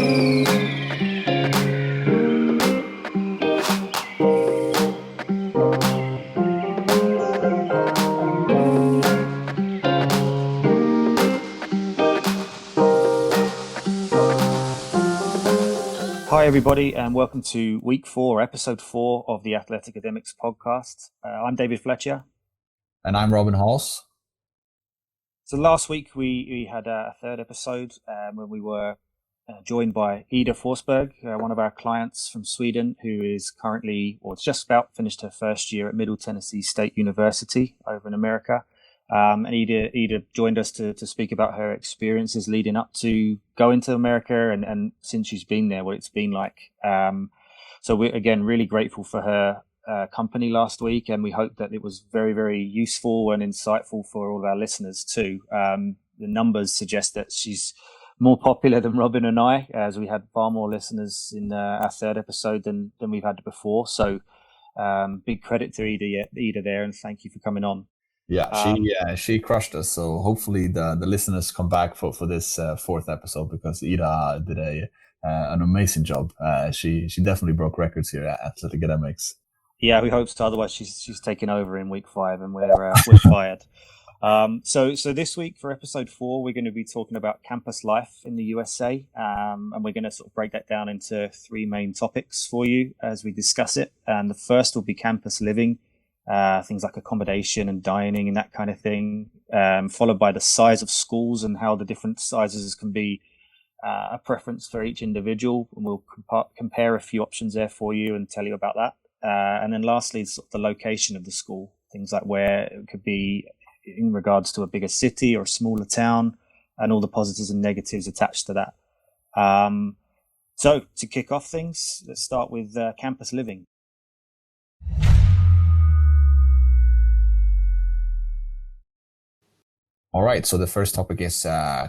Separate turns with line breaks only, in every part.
Hi, everybody, and welcome to week 4, episode 4 of the Athleticademix podcast. I'm David Fletcher.
And I'm Robin Halls.
So last week we had a third episode when we were joined by Ida Forsberg, one of our clients from Sweden, who is currently, or just about finished her first year at Middle Tennessee State University over in America. And Ida joined us to speak about her experiences leading up to going to America and since she's been there, what it's been like. So we're, again, really grateful for her company last week, and we hope that it was very, very useful and insightful for all of our listeners too. The numbers suggest that she's more popular than Robin and I, as we had far more listeners in our third episode than we've had before. So big credit to Ida there, and thank you for coming on.
Yeah, she crushed us. So hopefully the listeners come back for this fourth episode, because Ida did an amazing job. She definitely broke records here at Athleticademix.
Yeah, we hope so. Otherwise, she's taking over in week 5, and we're fired. So this week for episode 4, we're going to be talking about campus life in the USA, and we're going to sort of break that down into 3 main topics for you as we discuss it. And the first will be campus living. Things like accommodation and dining and that kind of thing, followed by the size of schools and how the different sizes can be a preference for each individual. And we'll compare a few options there for you and tell you about that. And then lastly, sort of the location of the school, things like where it could be in regards to a bigger city or a smaller town, and all the positives and negatives attached to that. So to kick off things, let's start with campus living.
All right, so the first topic is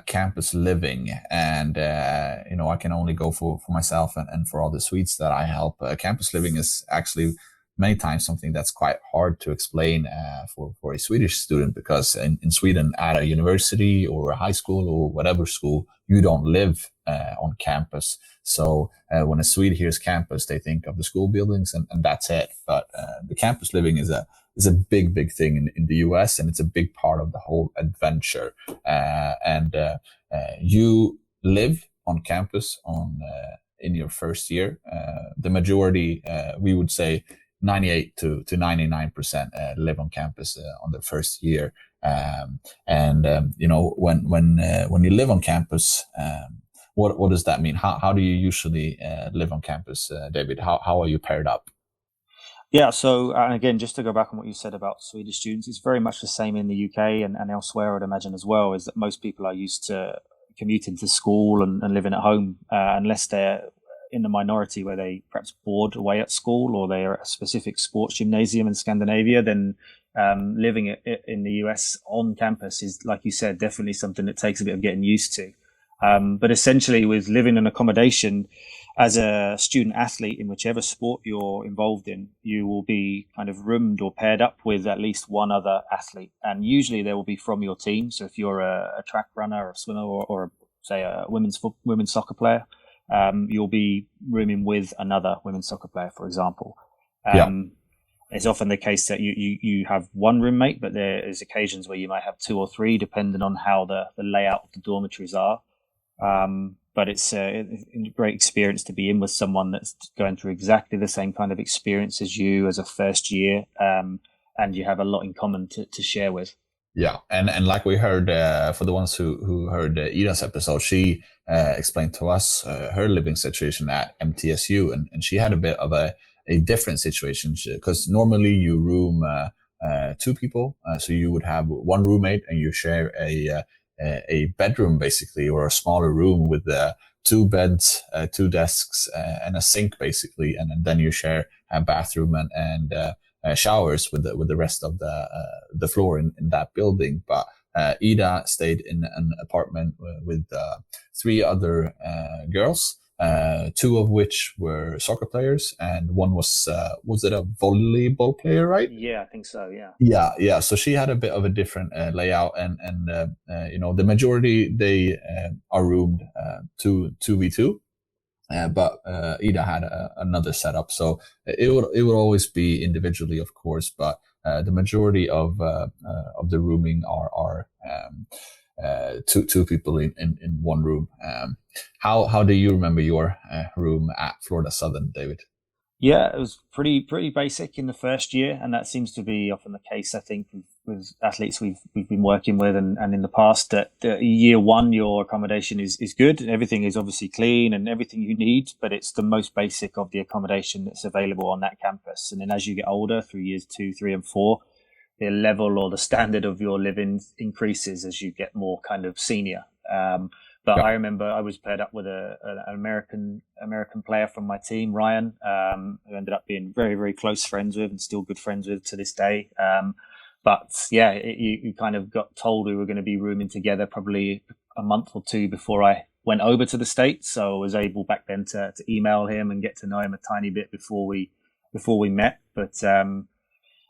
campus living, and I can only go for myself and for all the Swedes that I help. Campus living is actually many times something that's quite hard to explain for a Swedish student, because in Sweden, at a university or a high school or whatever school, you don't live on campus. So when a Swede hears campus, they think of the school buildings and that's it. But the campus living is a big thing in the US, and it's a big part of the whole adventure. You live on campus in your first year. The majority, we would say 98 to 99% live on campus on their first year. When you live on campus, what does that mean? How do you usually live on campus, David? How are you paired up?
Yeah, so again, just to go back on what you said about Swedish students, it's very much the same in the UK and elsewhere, I'd imagine as well, is that most people are used to commuting to school and living at home, unless they're in the minority where they perhaps board away at school or they're at a specific sports gymnasium in Scandinavia. Then living in the US on campus is, like you said, definitely something that takes a bit of getting used to. But essentially, with living in accommodation, as a student athlete in whichever sport you're involved in, you will be kind of roomed or paired up with at least one other athlete. And usually they will be from your team. So if you're a track runner or a swimmer or say a women's soccer player, you'll be rooming with another women's soccer player, for example. It's often the case that you have one roommate, but there is occasions where you might have 2 or 3, depending on how the layout of the dormitories are. But it's a great experience to be in with someone that's going through exactly the same kind of experience as you as a first year, and you have a lot in common to share with.
Yeah, and like we heard, for the ones who heard Ida's episode, she explained to us her living situation at MTSU, and she had a bit of a different situation, because normally you room 2 people, so you would have one roommate and you share a bedroom basically, or a smaller room with 2 beds, 2 desks, and a sink basically, and then you share a bathroom and showers with the rest of the floor in that building. But Ida stayed in an apartment with 3 other girls, 2 of which were soccer players, and one was it a volleyball player, right?
Yeah, I think so. Yeah.
Yeah. So she had a bit of a different layout, and the majority, they are roomed 2v2. but Ida had another setup, so it would always be individually, of course, but the majority of the rooming are two people in one room. How do you remember your room at Florida Southern, David?
Yeah, it was pretty basic in the first year, and that seems to be often the case. I think with athletes we've been working with, and in the past, that year one your accommodation is good, and everything is obviously clean and everything you need, but it's the most basic of the accommodation that's available on that campus. And then as you get older, through years 2, 3, and 4, the level or the standard of your living increases as you get more kind of senior. But
Yeah.
I remember I was paired up with an American player from my team, Ryan, who ended up being very close friends with and still good friends with to this day. But yeah, you kind of got told we were going to be rooming together probably a month or two before I went over to the States. So I was able back then to email him and get to know him a tiny bit before we met. But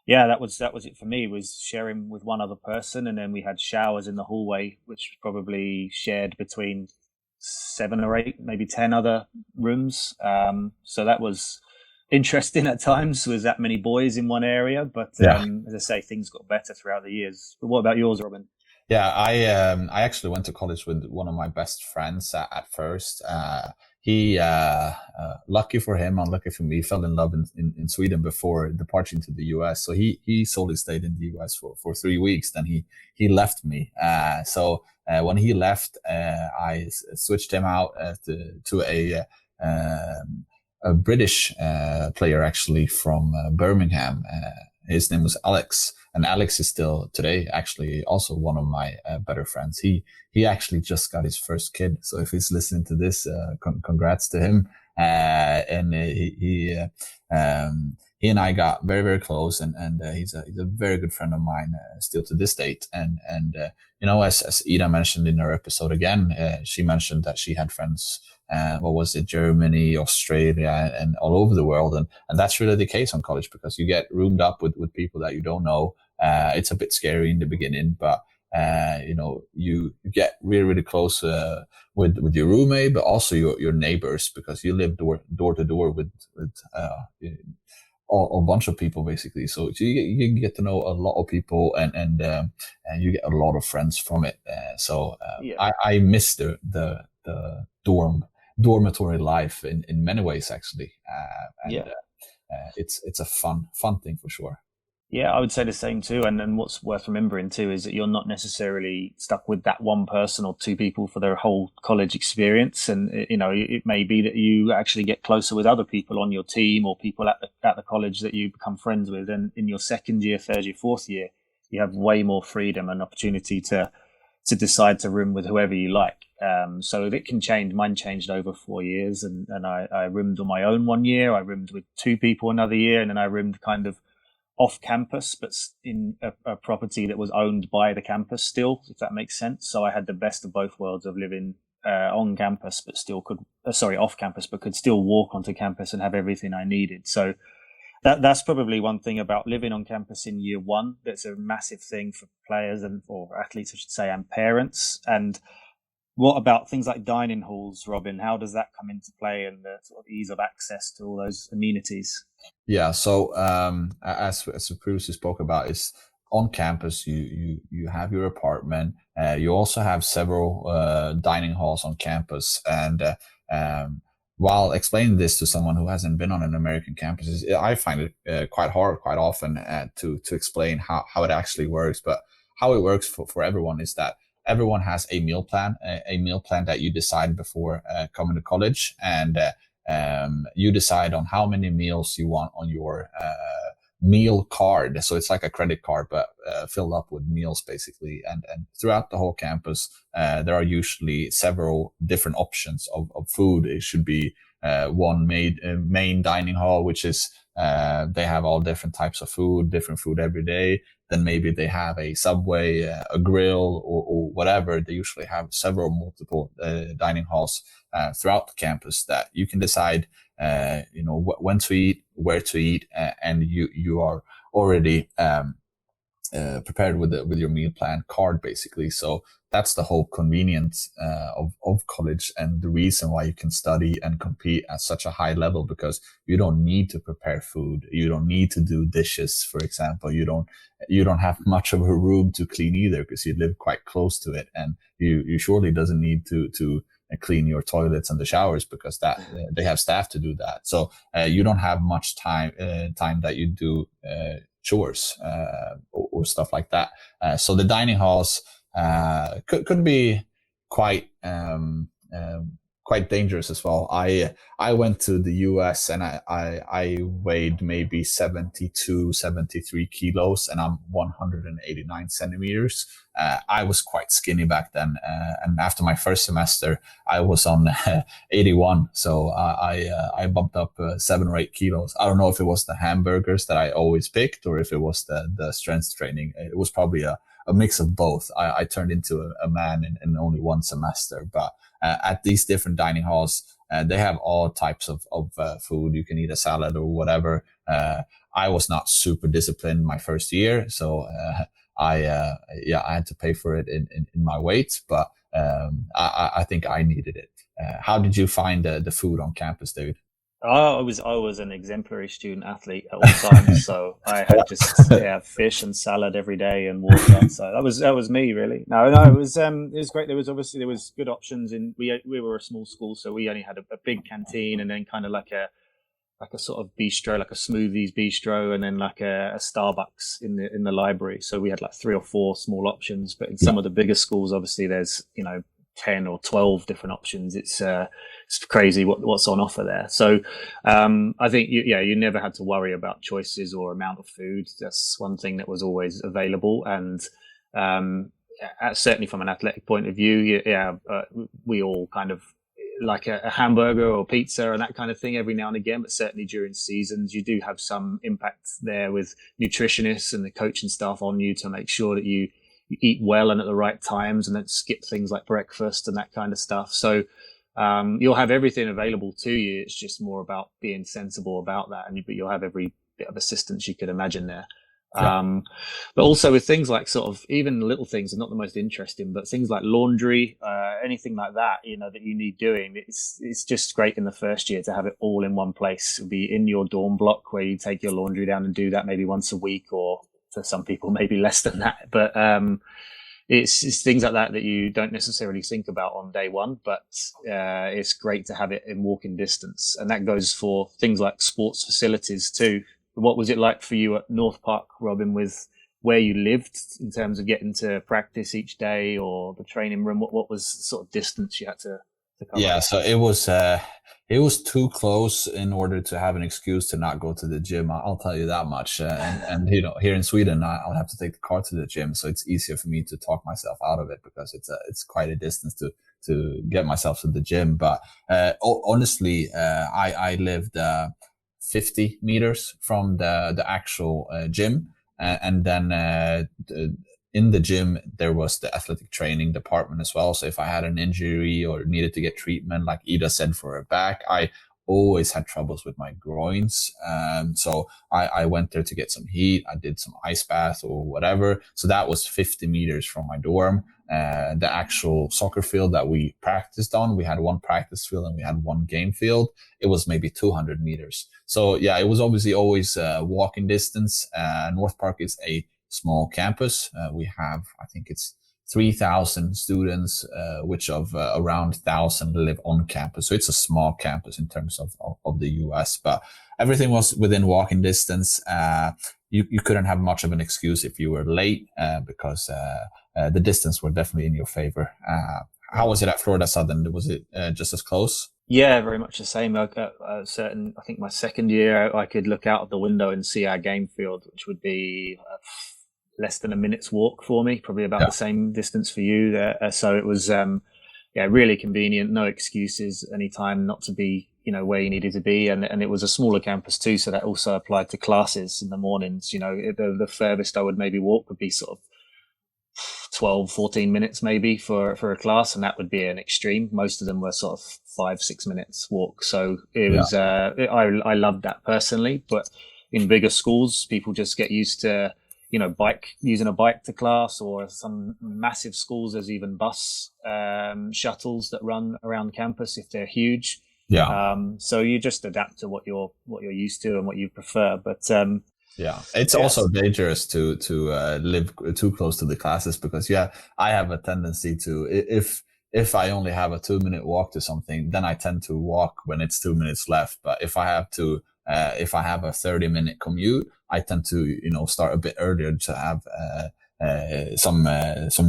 yeah, that was it for me. Was sharing with one other person, and then we had showers in the hallway, which was probably shared between 7 or 8, maybe 10 other rooms. So that was interesting at times. Was that many boys in one area? But
Yeah.
as I say, things got better throughout the years. But what about yours, Robin?
Yeah, I actually went to college with one of my best friends at first. He lucky for him, unlucky for me, fell in love in Sweden before departing to the US. So he solely stayed in the US for 3 weeks. Then he left me. When he left, I switched him out to a British player actually from Birmingham. His name was Alex, and Alex is still today actually also one of my better friends. He actually just got his first kid, so if he's listening to this, congrats to him. And he and I got very close, and he's a very good friend of mine still to this date. And as Ida mentioned in her episode again, she mentioned that she had friends. What was it? Germany, Australia, and all over the world, and that's really the case on college because you get roomed up with people that you don't know. It's a bit scary in the beginning, but you get really close with your roommate, but also your neighbors because you live door to door with a bunch of people basically. So you can get to know a lot of people, and you get a lot of friends from it.
Yeah,
I miss the dormitory life in many ways actually, and
yeah.
it's a fun thing for sure.
Yeah, I would say the same too. And what's worth remembering too is that you're not necessarily stuck with that one person or two people for their whole college experience. And it may be that you actually get closer with other people on your team or people at the college that you become friends with. And in your second year, third year, fourth year, you have way more freedom and opportunity to decide to room with whoever you like. So it can change. Mine changed over 4 years, and I roomed on my own one year. I roomed with two people another year, and then I roomed kind of off campus, but in a property that was owned by the campus still, if that makes sense. So I had the best of both worlds of living on campus, but still off campus, but could still walk onto campus and have everything I needed. So that's probably one thing about living on campus in year one. That's a massive thing for players or athletes, I should say, and parents. And what about things like dining halls, Robin? How does that come into play and the sort of ease of access to all those amenities?
Yeah. So as we previously spoke about, is on campus you have your apartment. You also have several dining halls on campus, and while explaining this to someone who hasn't been on an American campus, I find it quite hard quite often to explain how it actually works. But how it works for everyone is that everyone has a meal plan, a meal plan that you decide before coming to college, and you decide on how many meals you want on your meal card. So it's like a credit card, but filled up with meals basically. And throughout the whole campus, there are usually several different options of food. It should be one main dining hall, which is they have all different types of food, different food every day. Then maybe they have a subway, a grill, or whatever. They usually have several multiple dining halls throughout the campus that you can decide, when to eat, where to eat, and you are already prepared with your meal plan card, basically. So that's the whole convenience of college, and the reason why you can study and compete at such a high level, because you don't need to prepare food, you don't need to do dishes, for example. You don't have much of a room to clean either, because you live quite close to it, and you surely doesn't need to clean your toilets and the showers, because that they have staff to do that. So you don't have much time that you do chores or stuff like that. So the dining halls could be quite quite dangerous as well. I went to the US, and I weighed maybe 72, 73 kilos, and I'm 189 centimeters. I was quite skinny back then. And after my first semester, I was on 81. So I bumped up 7 or 8 kilos. I don't know if it was the hamburgers that I always picked, or if it was the strength training. It was probably a mix of both. I turned into a man in only one semester. But at these different dining halls, they have all types of food. You can eat a salad or whatever. I was not super disciplined my first year, so I had to pay for it in my weight, but I think I needed it. How did you find the food on campus, David?
I was an exemplary student athlete at all times, so I had just fish and salad every day and water. So that was me really. No, it was great. There was good options. In we were a small school, so we only had a big canteen, and then kind of like a sort of bistro, like a smoothies bistro, and then like a Starbucks in the library. So we had like three or four small options. But in
Yeah,
some of the bigger schools, obviously there's 10 or 12 different options. It's crazy what's on offer there. So I think you never had to worry about choices or amount of food. That's one thing that was always available. And um, certainly from an athletic point of view, we all kind of like a hamburger or pizza and that kind of thing every now and again. But certainly during seasons, you do have some impact there with nutritionists and the coaching staff on you to make sure that you eat well and at the right times, and then skip things like breakfast and that kind of stuff. So you'll have everything available to you. It's just more about being sensible about that, but you'll have every bit of assistance you could imagine there.
yeah,
But also with things like sort of even little things are not the most interesting, but things like laundry, anything like that, that you need doing. It's just great in the first year to have it all in one place. It'll be in your dorm block where you take your laundry down and do that maybe once a week, or for some people maybe less than that. But it's things like that you don't necessarily think about on day one, but it's great to have it in walking distance. And that goes for things like sports facilities too. What was it like for you at North Park, Robin, with where you lived in terms of getting to practice each day or the training room? What was the sort of distance you had to cover?
yeah. So it was too close in order to have an excuse to not go to the gym. I'll tell you that much. And here in Sweden, I'll have to take the car to the gym, so it's easier for me to talk myself out of it, because it's quite a distance to get myself to the gym. But honestly, I lived 50 meters from the actual gym, and then in the gym there was the athletic training department as well. So if I had an injury or needed to get treatment, like Ida said, for her back, I always had troubles with my groins. So I went there to get some heat. I did some ice bath or whatever. So that was 50 meters from my dorm. The actual soccer field that we practiced on, we had one practice field and we had one game field. It was maybe 200 meters. So yeah, it was obviously always walking distance. North Park is a small campus. We have, I think it's 3,000 students, which of around 1,000 live on campus. So it's a small campus in terms of the US, but everything was within walking distance. You couldn't have much of an excuse if you were late, because the distance were definitely in your favor. How was it at Florida Southern? Was it just as close?
Yeah, very much the same. I think my second year, I could look out of the window and see our game field, which would be less than a minute's walk for me, probably about
Yeah.
the same distance for you there. So it was, really convenient. No excuses, any time not to be, where you needed to be. And it was a smaller campus too. So that also applied to classes in the mornings. The furthest I would maybe walk would be sort of 12, 14 minutes maybe for a class, and that would be an extreme. Most of them were sort of 5, 6 minutes walk. So it
Yeah.
was, I loved that personally, but in bigger schools, people just get used to using a bike to class, or some massive schools, there's even bus shuttles that run around campus if they're huge.
Yeah.
So you just adapt to what you're used to and what you prefer. But
yeah, it's
yes.
also dangerous to live too close to the classes, because yeah, I have a tendency to, if I only have a 2 minute walk to something, then I tend to walk when it's 2 minutes left. But if I have a 30-minute commute, I tend to start a bit earlier to have some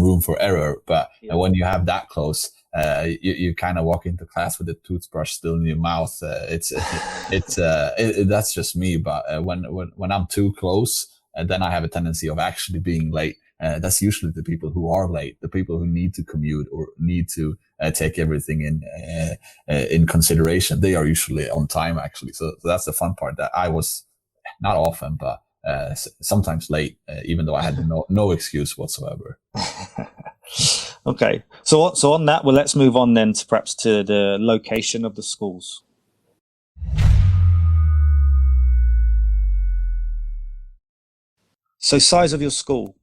room for error. But
Yeah.
when you have that close, you kind of walk into class with a toothbrush still in your mouth. That's just me. But when I'm too close, then I have a tendency of actually being late. That's usually the people who are late, the people who need to commute or need to take everything in consideration. They are usually on time, actually. So that's the fun part, that I was not often, but sometimes late, even though I had no excuse whatsoever.
Okay. So on that, well, let's move on then to perhaps to the location of the schools. So size of your school.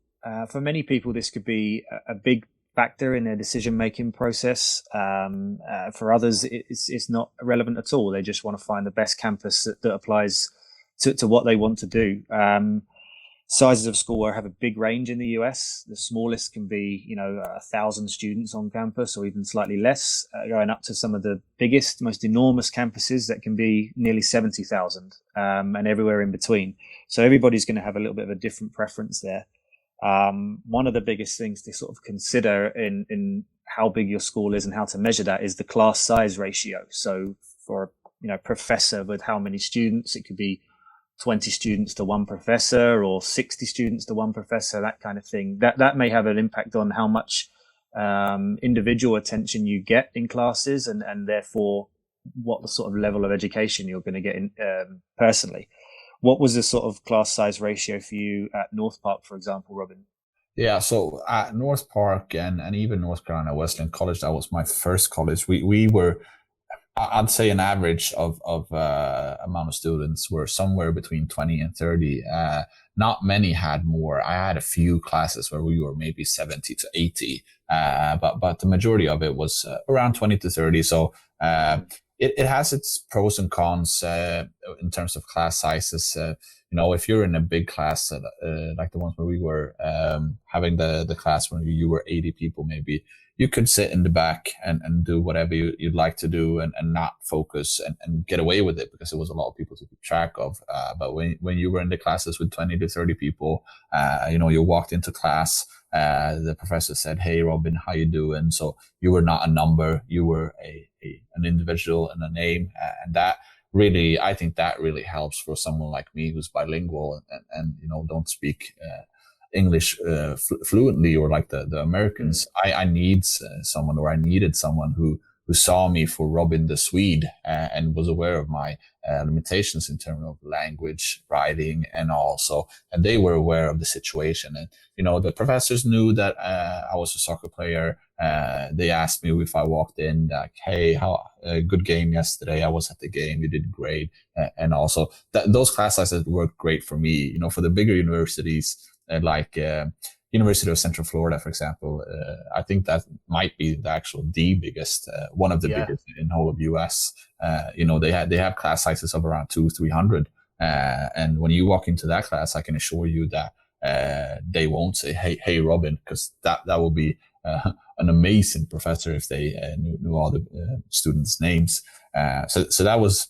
For many people, this could be a big factor in their decision-making process. For others, it's not relevant at all. They just want to find the best campus that applies to what they want to do. Sizes of school have a big range in the US. The smallest can be, 1,000 students on campus, or even slightly less, going up to some of the biggest, most enormous campuses that can be nearly 70,000, and everywhere in between. So everybody's going to have a little bit of a different preference there. One of the biggest things to sort of consider in how big your school is and how to measure that is the class size ratio. So for professor with how many students, it could be 20 students to one professor, or 60 students to one professor, that kind of thing. That may have an impact on how much individual attention you get in classes, and therefore what the sort of level of education you're going to get in personally. What was the sort of class size ratio for you at North Park, for example, Robin?
Yeah, so at North Park and even North Carolina Wesleyan College, that was my first college. We were, I'd say, an average of amount of students were somewhere between 20 and 30. Not many had more. I had a few classes where we were maybe 70 to 80, but the majority of it was around 20 to 30. So it has its pros and cons in terms of class sizes. If you're in a big class like the ones where we were having the class when you were 80 people, maybe you could sit in the back and do whatever you'd like to do, and not focus and get away with it, because it was a lot of people to keep track of. But when you were in the classes with 20 to 30 people, you walked into class, the professor said, "Hey, Robin, how you doing?" So you were not a number, you were an individual and a name. And that really, I think that really helps for someone like me who's bilingual and don't speak English fluently, or like the Americans. I needed someone who saw me for Robin the Swede, and was aware of my limitations in terms of language, writing, and also, and they were aware of the situation. And the professors knew that I was a soccer player. They asked me if I walked in, like, "Hey, how good game yesterday? I was at the game. You did great." And also those class sizes worked great for me. For the bigger universities, like University of Central Florida, for example, I think that might be the biggest, one of the biggest in the whole of US. They have class sizes of around 200-300. And when you walk into that class, I can assure you that they won't say, hey, Robin, because that will be an amazing professor if they knew all the students' names. So that was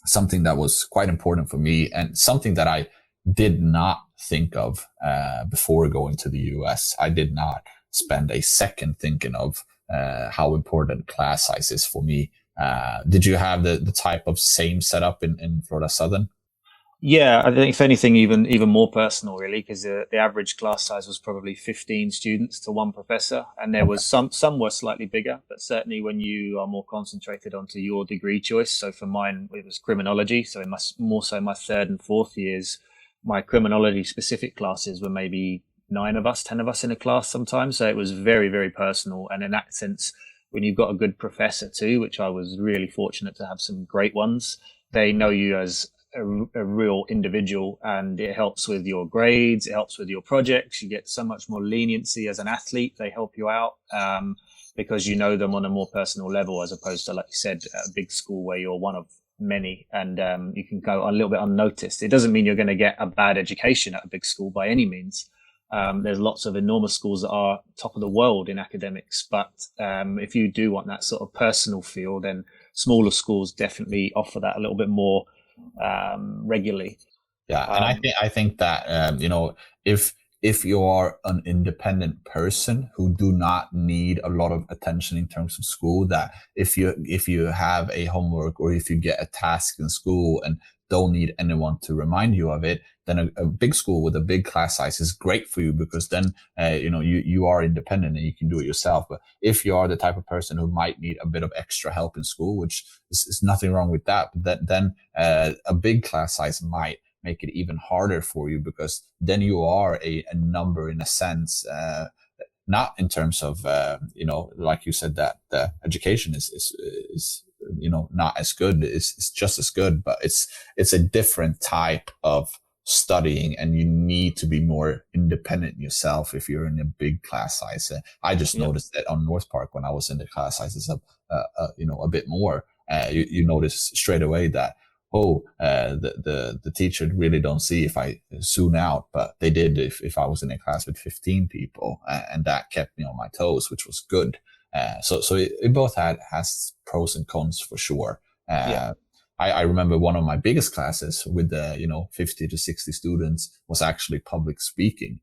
something that was quite important for me, and something that I did not think of before going to the US. I did not spend a second thinking of how important class size is for me. Did you have the type of same setup in Florida Southern?
Yeah, I think if anything, even more personal, really, because the average class size was probably 15 students to one professor, and there was some were slightly bigger, but certainly when you are more concentrated onto your degree choice. So for mine, it was criminology. So more so my third and fourth years, my criminology specific classes were maybe 9 of us, 10 of us in a class sometimes. So it was very, very personal, and in that sense, when you've got a good professor too, which I was really fortunate to have some great ones, they know you as a real individual, and it helps with your grades. It helps with your projects. You get so much more leniency as an athlete. They help you out, because you know them on a more personal level, as opposed to, like you said, a big school where you're one of many, and you can go a little bit unnoticed. It doesn't mean you're going to get a bad education at a big school by any means. There's lots of enormous schools that are top of the world in academics, but if you do want that sort of personal feel, then smaller schools definitely offer that a little bit more regularly.
Yeah, and I think that if you are an independent person who do not need a lot of attention in terms of school, that if you have a homework or if you get a task in school and don't need anyone to remind you of it, then a big school with a big class size is great for you, because then you are independent and you can do it yourself. But if you are the type of person who might need a bit of extra help in school, which is nothing wrong with that, but then a big class size might make it even harder for you, because then you are a number in a sense, not in terms of like you said, that the education is not as good. It's just as good, but it's a different type of studying, and you need to be more independent yourself if you're in a big class size. I just
Yep.
noticed that on North Park when I was in the class sizes a bit more. You notice straight away that the teacher really don't see if I zoom out, but they did if I was in a class with 15 people, and that kept me on my toes, which was good. So it both has pros and cons for sure.
Yeah.
I remember one of my biggest classes with 50 to 60 students was actually public speaking,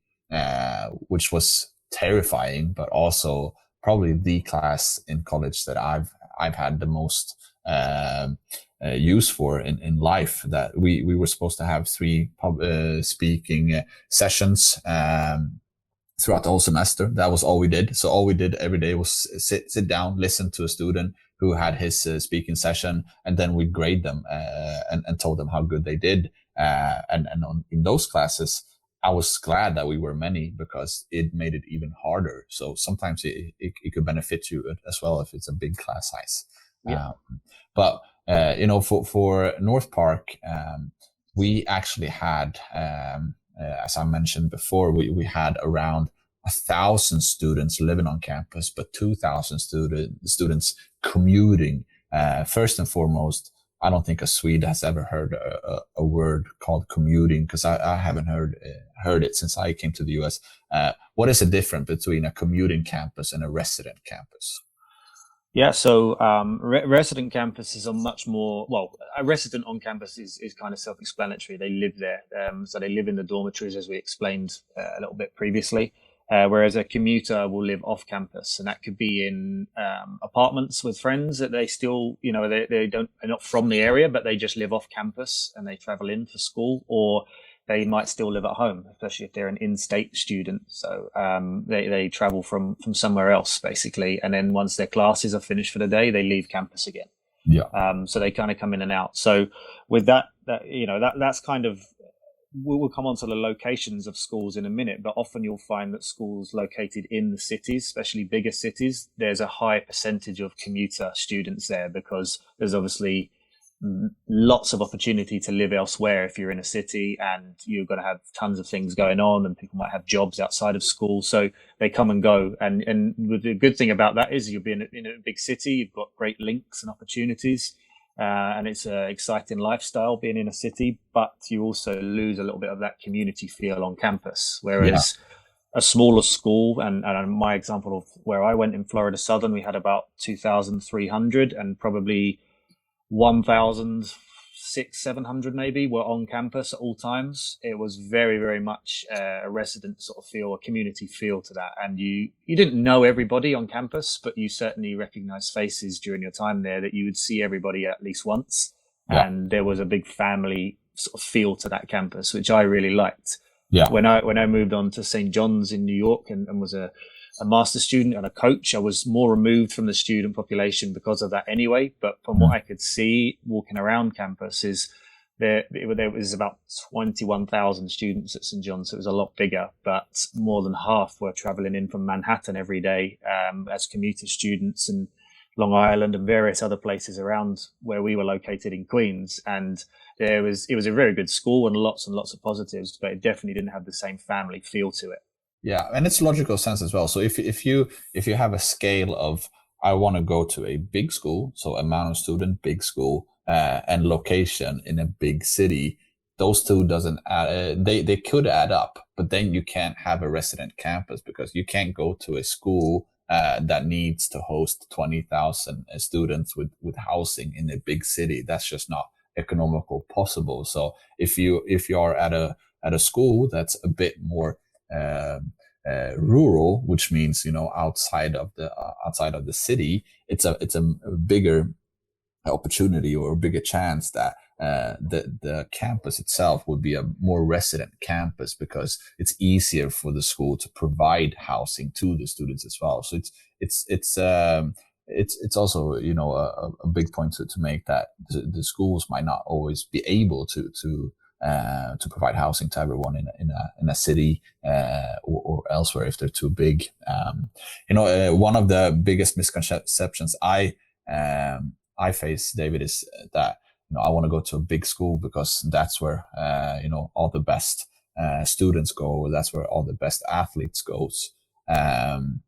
which was terrifying, but also probably the class in college that I've had the most use for in life. That we were supposed to have three speaking sessions throughout the whole semester. That was all we did. So all we did every day was sit down, listen to a student who had his speaking session, and then we grade them and told them how good they did. In those classes, I was glad that we were many, because it made it even harder. So sometimes it could benefit you as well if it's a big class size.
Yeah.
But for North Park, we actually had, as I mentioned before, we had around 1,000 students living on campus, but 2,000 students commuting. First and foremost, I don't think a Swede has ever heard a word called commuting, because I haven't heard it since I came to the US. What is the difference between a commuting campus and a resident campus?
Yeah, so resident campuses are much more, well, a resident on campus is kind of self-explanatory. They live there. So they live in the dormitories, as we explained a little bit previously. Whereas a commuter will live off campus, and that could be in apartments with friends that they still, they're not from the area, but they just live off campus and they travel in for school, or they might still live at home, especially if they're an in-state student. So they travel from somewhere else, basically. And then once their classes are finished for the day, they leave campus again.
Yeah.
So they kind of come in and out. So with that's kind of, we'll come on to the locations of schools in a minute, but often you'll find that schools located in the cities, especially bigger cities, there's a high percentage of commuter students there, because there's obviously lots of opportunity to live elsewhere if you're in a city, and you're going to have tons of things going on, and people might have jobs outside of school, so they come and go. And the good thing about that is you'll be in a big city, you've got great links and opportunities, and it's an exciting lifestyle being in a city, but you also lose a little bit of that community feel on campus. Whereas a smaller school, and my example of where I went in Florida Southern, we had about 2,300, and probably 1,600-700 maybe were on campus at all times. It was very, very much a resident sort of feel, a community feel to that. And you didn't know everybody on campus, but you certainly recognized faces during your time there that you would see everybody at least once.
Yeah.
And there was a big family sort of feel to that campus, which I really liked.
Yeah.
When I moved on to St. John's in New York and was a master's student and a coach, I was more removed from the student population because of that anyway. But from what I could see walking around campus is there was about 21,000 students at St. John's. So it was a lot bigger, but more than half were traveling in from Manhattan every day as commuter students. And Long Island and various other places around where we were located in Queens. And it was a very good school and lots of positives, but it definitely didn't have the same family feel to it.
Yeah, and it's logical sense as well. So if you have a scale of I want to go to a big school, so amount of student, big school, and location in a big city, those two doesn't add. They could add up, but then you can't have a resident campus because you can't go to a school that needs to host 20,000 students with housing in a big city. That's just not economical possible. So if you are at a school that's a bit more rural, which means outside of the city, it's a bigger opportunity or a bigger chance that the campus itself would be a more resident campus because it's easier for the school to provide housing to the students as well. So it's also a big point to make that the schools might not always be able to provide housing to everyone in a city or elsewhere if they're too big. One of the biggest misconceptions I face, David, is that I want to go to a big school because that's where all the best students go. That's where all the best athletes goes. And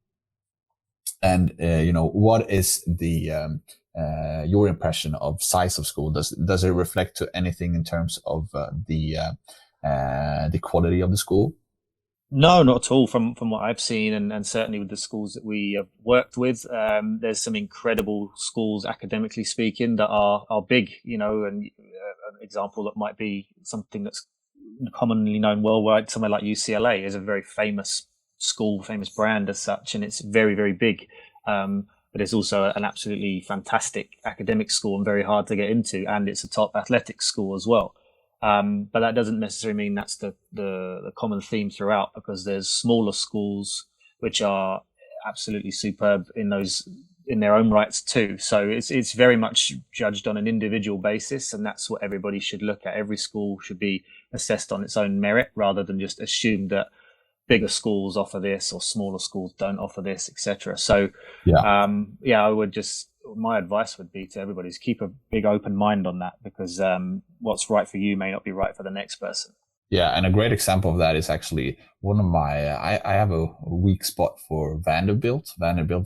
what is the your impression of size of school? Does it reflect to anything in terms of the quality of the school?
No, not at all. From what I've seen, and certainly with the schools that we have worked with, there's some incredible schools, academically speaking, that are big. And an example that might be something that's commonly known worldwide, somewhere like UCLA is a very famous school, famous brand as such, and it's very, very big. But it's also an absolutely fantastic academic school and very hard to get into, and it's a top athletics school as well. But that doesn't necessarily mean that's the common theme throughout, because there's smaller schools which are absolutely superb in their own rights too. So it's very much judged on an individual basis, and that's what everybody should look at. Every school should be assessed on its own merit rather than just assume that bigger schools offer this or smaller schools don't offer this, etc. So
Yeah.
I would just, my advice would be to everybody is keep a big open mind on that, because what's right for you may not be right for the next person.
Yeah, and a great example of that is actually one of my. I have a weak spot for Vanderbilt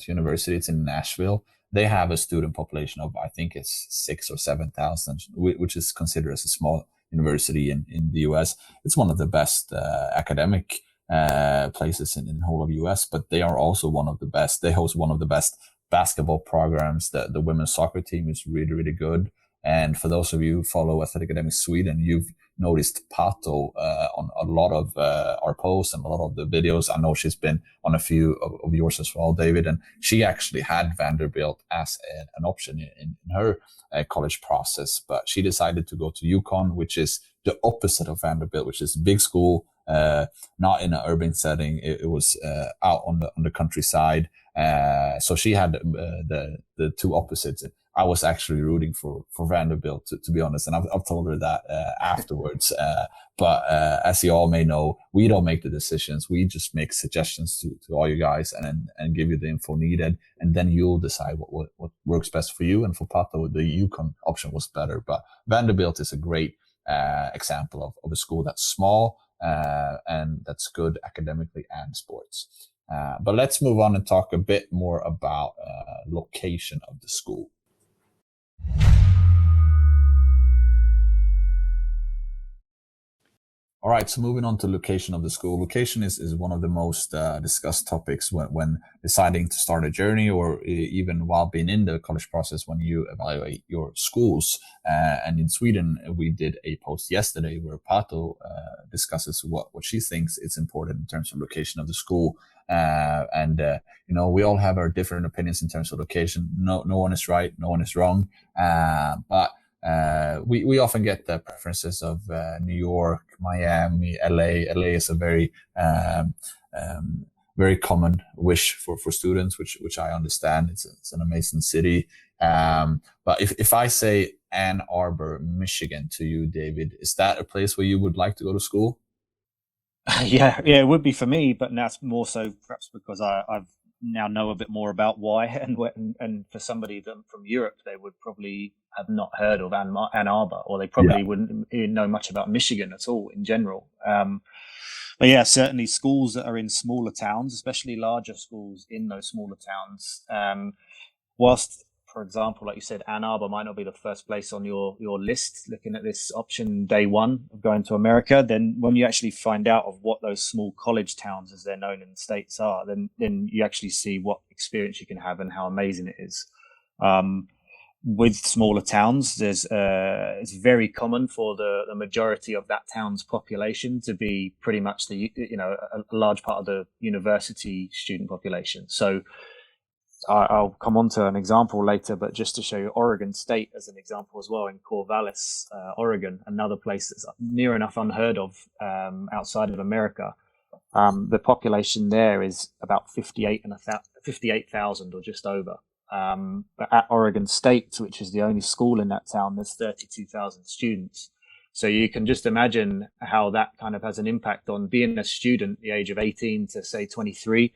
University. It's in Nashville. They have a student population of I think it's 6 or 7,000, which is considered as a small university in the U.S. It's one of the best academic places in the whole of U.S. But they are also one of the best. They host one of the best basketball programs. The women's soccer team is really really good. And for those of you who follow Athleticademix Sweden, you've noticed Pato on a lot of our posts and a lot of the videos. I know she's been on a few of yours as well, David, and she actually had Vanderbilt as an option in her college process, but she decided to go to UConn, which is the opposite of Vanderbilt, which is a big school, not in an urban setting. It was out on the countryside. So she had the two opposites. I was actually rooting for Vanderbilt, to be honest, and I've told her that afterwards. But as you all may know, we don't make the decisions. We just make suggestions to all you guys and give you the info needed, and then you'll decide what works best for you. And for Pato, the UConn option was better, but Vanderbilt is a great example of a school that's small and that's good academically and sports. But let's move on and talk a bit more about location of the school. All right, so moving on to location of the school. Location is one of the most discussed topics when deciding to start a journey, or even while being in the college process when you evaluate your schools. And in Sweden, we did a post yesterday where Pato discusses what she thinks is important in terms of location of the school. We all have our different opinions in terms of location. No one is right, no one is wrong. But we often get the preferences of New York, Miami, LA. LA is a very very common wish for students, which I understand. It's an amazing city. But if I say Ann Arbor, Michigan to you, David, is that a place where you would like to go to school?
Yeah, it would be for me, but that's more so perhaps because I've now know a bit more about why, and for somebody from Europe, they would probably have not heard of Ann Arbor, or they
Yeah.
probably wouldn't even know much about Michigan at all in general. But yeah, certainly schools that are in smaller towns, especially larger schools in those smaller towns, whilst, for example, like you said, Ann Arbor might not be the first place on your list looking at this option day one of going to America, then when you actually find out of what those small college towns, as they're known in the States, are, then you actually see what experience you can have and how amazing it is. With smaller towns, it's very common for the majority of that town's population to be pretty much a large part of the university student population. So I'll come on to an example later, but just to show you Oregon State as an example as well, in Corvallis, Oregon, another place that's near enough unheard of outside of America. The population there is about 58,000 or just over. But at Oregon State, which is the only school in that town, there's 32,000 students. So you can just imagine how that kind of has an impact on being a student, the age of 18 to say 23,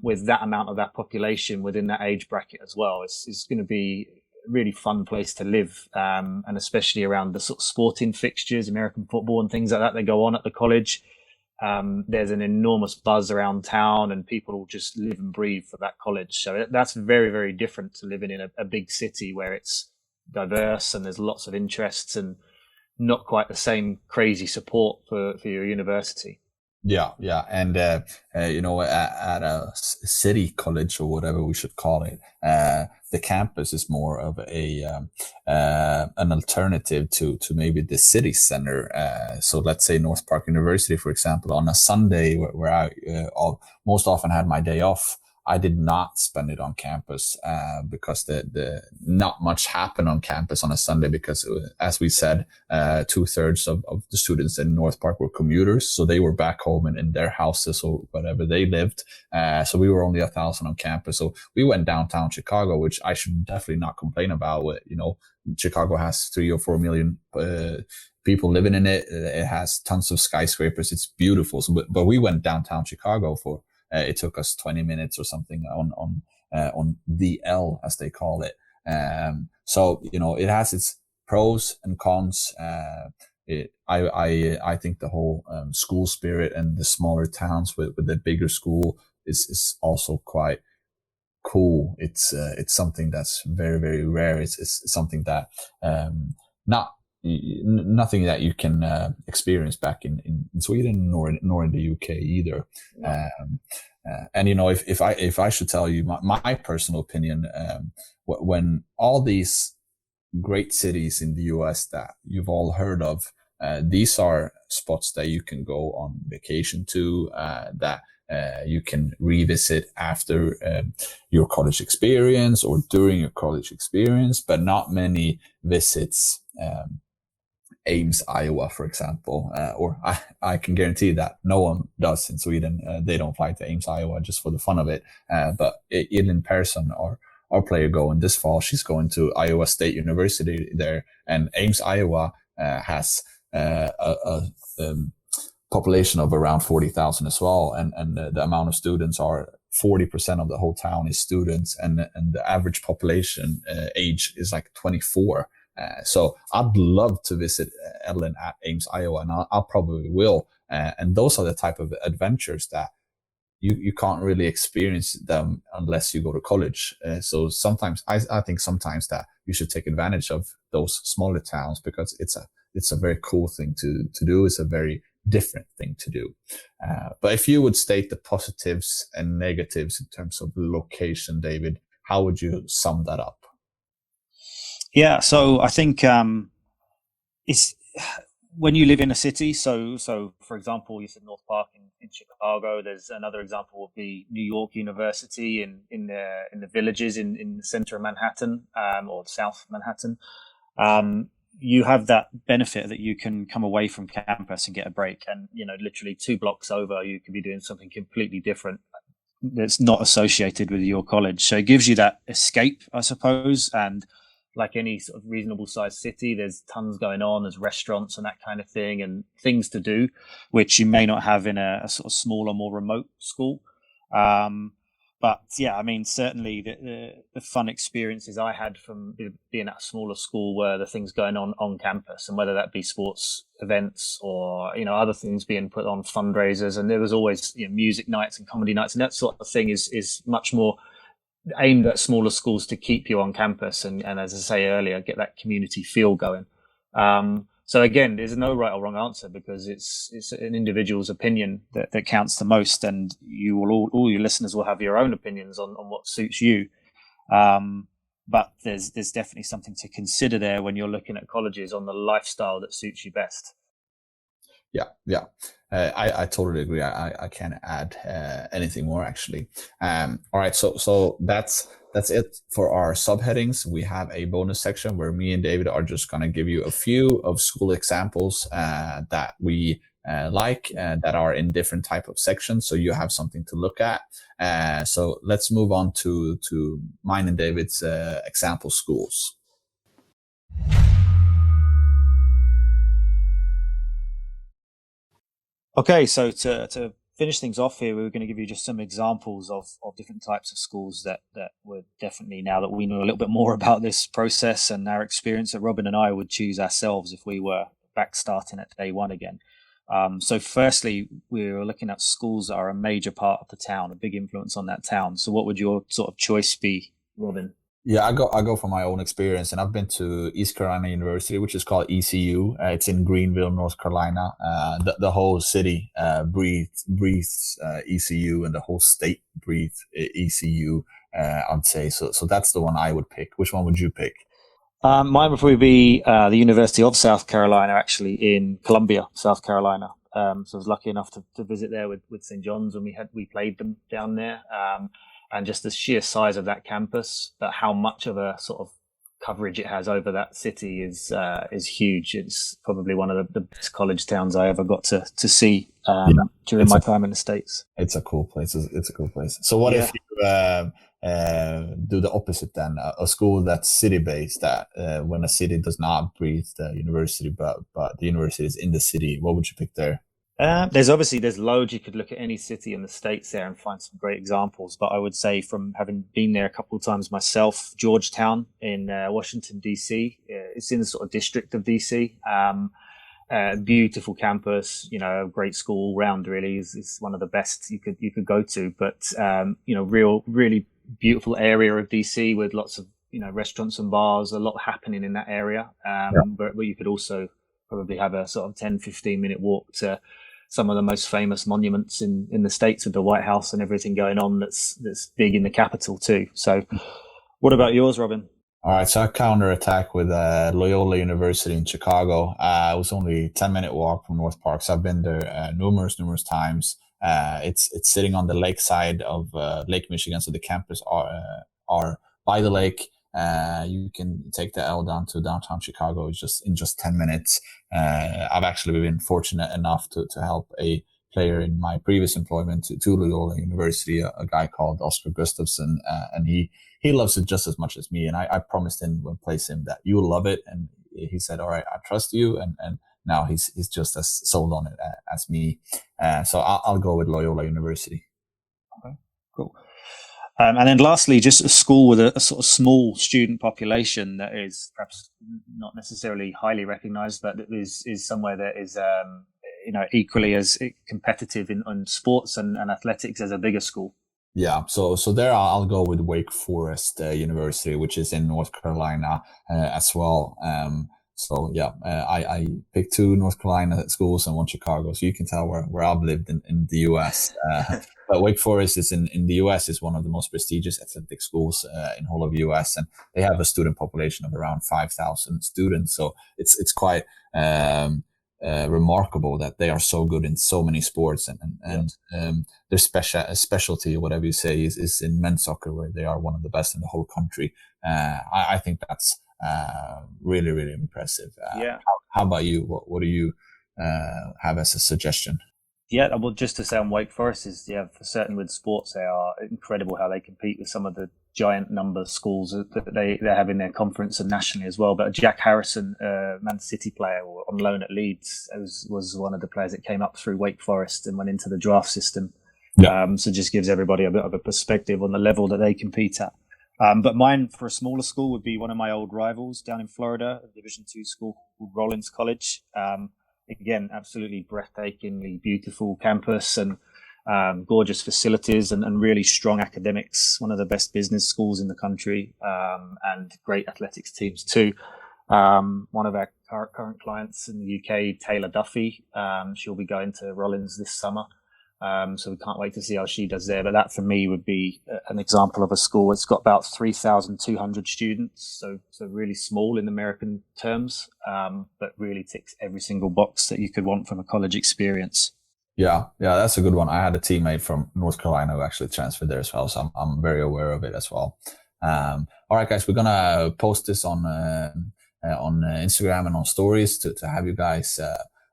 with that amount of that population within that age bracket as well. It's going to be a really fun place to live, and especially around the sort of sporting fixtures, American football and things like that go on at the college. There's an enormous buzz around town, and people will just live and breathe for that college. So that's very, very different to living in a big city where it's diverse and there's lots of interests and not quite the same crazy support for your university.
Yeah, yeah, and at a city college or whatever we should call it, the campus is more of an alternative to maybe the city center. So let's say North Park University, for example, on a Sunday where I most often had my day off. I did not spend it on campus because the not much happened on campus on a Sunday because, as we said, 2/3 of the students in North Park were commuters, so they were back home in their houses or whatever they lived. So we were only 1,000 on campus. So we went downtown Chicago, which I should definitely not complain about. Chicago has 3 or 4 million people living in it. It has tons of skyscrapers. It's beautiful. So, but we went downtown Chicago for. It took us 20 minutes or something on the L, as they call it. So it has its pros and cons. I think the whole school spirit and the smaller towns with the bigger school is also quite cool. It's something that's very, very rare. It's something that nothing that you can experience back in Sweden nor in the UK either. And if I should tell you my personal opinion, when all these great cities in the US that you've all heard of, these are spots that you can go on vacation to, that you can revisit after your college experience or during your college experience, but not many visits Ames, Iowa, for example, or I can guarantee that no one does in Sweden. They don't fly to Ames, Iowa just for the fun of it. But in person, our player going this fall, she's going to Iowa State University there, and Ames, Iowa has a population of around 40,000 as well, and the amount of students are 40% of the whole town is students, and the average population age is like 24. So I'd love to visit Ellen at Ames, Iowa, and I'll probably will. And those are the type of adventures that you can't really experience them unless you go to college. So sometimes I think sometimes that you should take advantage of those smaller towns because it's a very cool thing to do. It's a very different thing to do. But if you would state the positives and negatives in terms of location, David, how would you sum that up?
Yeah, so I think it's when you live in a city. So for example, you said North Park in Chicago. There's another example would be New York University in the villages in the center of Manhattan, or South Manhattan. You have that benefit that you can come away from campus and get a break, and literally 2 blocks over, you could be doing something completely different that's not associated with your college. So it gives you that escape, I suppose, and like any sort of reasonable sized city, there's tons going on. There's restaurants and that kind of thing and things to do, which you may not have in a sort of smaller, more remote school. But yeah, I mean, certainly the fun experiences I had from being at a smaller school were the things going on campus, and whether that be sports events or other things being put on, fundraisers, and there was always music nights and comedy nights, and that sort of thing is much more aimed at smaller schools to keep you on campus and as I say earlier, get that community feel going. So again, there's no right or wrong answer because it's an individual's opinion that counts the most, and you will all your listeners will have your own opinions on what suits you. But there's definitely something to consider there when you're looking at colleges on the lifestyle that suits you best.
Yeah. I totally agree. I can't add anything more actually. All right, so that's it for our subheadings. We have a bonus section where me and David are just gonna give you a few of school examples that we like that are in different type of sections, so you have something to look at. So let's move on to mine and David's example schools.
Okay, so to finish things off here, we were going to give you just some examples of different types of schools that would definitely, now that we know a little bit more about this process and our experience, that Robin and I would choose ourselves if we were back starting at day one again. So firstly, we were looking at schools that are a major part of the town, a big influence on that town. So what would your sort of choice be, Robin?
Yeah, I go from my own experience, and I've been to East Carolina University, which is called ECU. It's in Greenville, North Carolina. The whole city breathes ECU, and the whole state breathes ECU. I'd say so. So that's the one I would pick. Which one would you pick?
Mine would probably be the University of South Carolina, actually in Columbia, South Carolina. So I was lucky enough to visit there with St. John's when we played them down there. And just the sheer size of that campus, but how much of a sort of coverage it has over that city is huge. It's probably one of the best college towns I ever got to see during my time in the States.
It's a cool place. It's a cool place. So what if you do the opposite then? A school that's city based, that when a city does not breathe the university, but the university is in the city, what would you pick there?
There's loads. You could look at any city in the States there and find some great examples. But I would say, from having been there a couple of times myself, Georgetown in Washington, D.C. It's in the sort of district of D.C. Beautiful campus, great school all round, really. Is one of the best you could go to. But, really beautiful area of DC with lots of, restaurants and bars, a lot happening in that area. But you could also probably have a sort of 10-15 minute walk to some of the most famous monuments in the States, with the White House and everything going on that's big in the capital too. So what about yours, Robin?
All right, so I counterattack with Loyola University in Chicago. It was only 10-minute walk from North Park, so I've been there numerous times. It's sitting on the lakeside of Lake Michigan, so the campus are by the lake. You can take the L down to downtown Chicago in just 10 minutes. I've actually been fortunate enough to help a player in my previous employment to Loyola University, a guy called Oscar Gustafson, and he loves it just as much as me. And I promised him when place him that you will love it, and he said, "All right, I trust you." And now he's just as sold on it as me. So I'll go with Loyola University.
Okay, cool. And then lastly, just a school with a sort of small student population that is perhaps not necessarily highly recognized, but is somewhere that is, equally as competitive in sports and athletics as a bigger school.
Yeah, so there I'll go with Wake Forest University, which is in North Carolina as well. So yeah, I picked two North Carolina schools and one Chicago, so you can tell where I've lived in the US. But Wake Forest is in the US is one of the most prestigious athletic schools in whole of US, and they have a student population of around 5,000 students. So it's quite remarkable that they are so good in so many sports, and their specialty, whatever you say, is in men's soccer, where they are one of the best in the whole country. I think that's really impressive. How about you? What do you have as a suggestion?
Yeah, well, just to say on Wake Forest is, for certain with sports, they are incredible how they compete with some of the giant number of schools that they have in their conference and nationally as well. But Jack Harrison, Man City player on loan at Leeds, was one of the players that came up through Wake Forest and went into the draft system
Yeah.
So just gives everybody a bit of a perspective on the level that they compete at. But mine for a smaller school would be one of my old rivals down in Florida, a Division II school called Rollins College. Again, absolutely breathtakingly beautiful campus and gorgeous facilities and really strong academics. One of the best business schools in the country, and great athletics teams too. One of our current clients in the UK, Taylor Duffy, she'll be going to Rollins this summer. So we can't wait to see how she does there. But that for me would be an example of a school. It's got about 3,200 students, so really small in American terms, but really ticks every single box that you could want from a college experience.
Yeah, that's a good one. I had a teammate from North Carolina who actually transferred there as well, so I'm very aware of it as well. All right, guys, we're gonna post this on Instagram and on stories to have you guys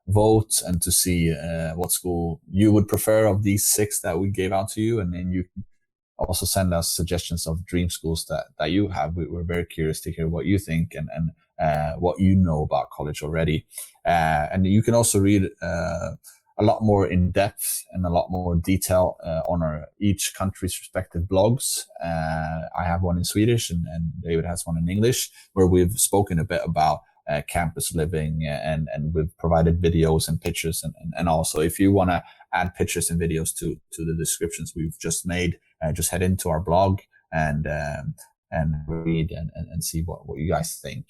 vote and to see what school you would prefer of these 6 that we gave out to you, and then you can also send us suggestions of dream schools that you have. We're very curious to hear what you think and what you know about college already, and you can also read a lot more in depth and a lot more detail on each country's respective blogs. I have one in Swedish and David has one in English, where we've spoken a bit about campus living, and we've provided videos and pictures, and also if you want to add pictures and videos to the descriptions we've just made, just head into our blog and read and see what you guys think.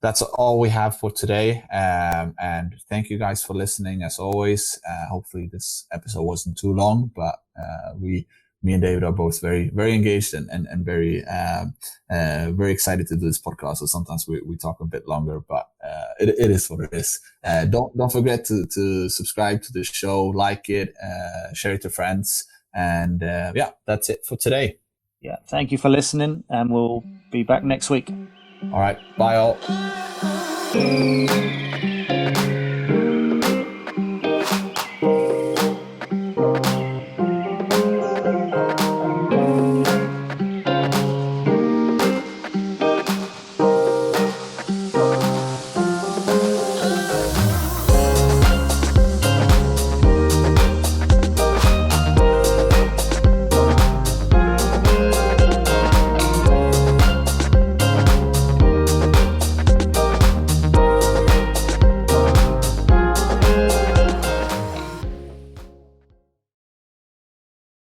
That's all we have for today. And thank you guys for listening as always. Hopefully this episode wasn't too long, but me and David are both very, very engaged and very, very excited to do this podcast. So sometimes we talk a bit longer, but it is what it is. Don't forget to subscribe to the show, like it, share it to friends. And that's it for today.
Yeah, thank you for listening, and we'll be back next week.
All right, bye all.